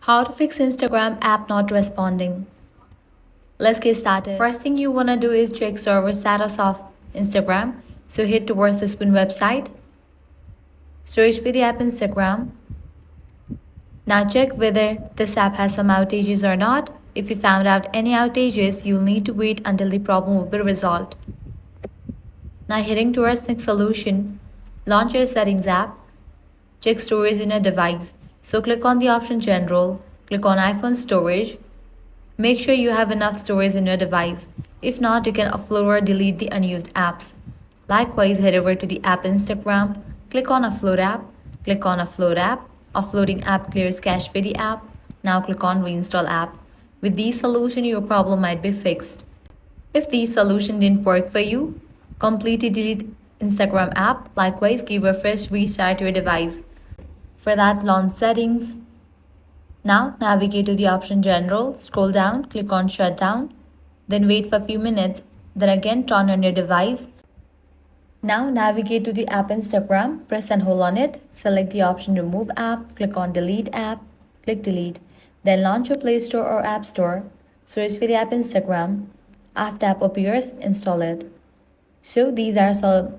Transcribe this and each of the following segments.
How to fix Instagram app not responding. Let's get started. First thing you want to do is check server status of Instagram. So head towards the Spoon website. Search for the app Instagram. Now check whether this app has some outages or not. If you found out any outages, you'll need to wait until the problem will be resolved. Now heading towards next solution, launch your settings app. Check storage in your device. So click on the option General, click on iPhone storage. Make sure you have enough storage in your device. If not, you can offload or delete the unused apps. Likewise, head over to the app Instagram, click on Offload app, click on Offload app. Offloading app clears cache for the app. Now click on Reinstall app. With these solutions, your problem might be fixed. If these solutions didn't work for you, completely delete Instagram app. Likewise, give a fresh restart to your device. For that, launch settings. Now navigate to the option General, scroll down, click on Shutdown. Then wait for a few minutes, then again turn on your device. Now navigate to the app Instagram, press and hold on it, select the option Remove app, click on Delete app, click Delete. Then launch your Play Store or App Store, search for the app Instagram. After app appears, install it. So these are some.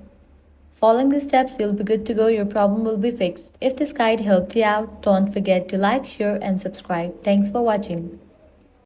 Following the steps, you'll be good to go. Your problem will be fixed. If this guide helped you out, don't forget to like, share, and subscribe. Thanks for watching.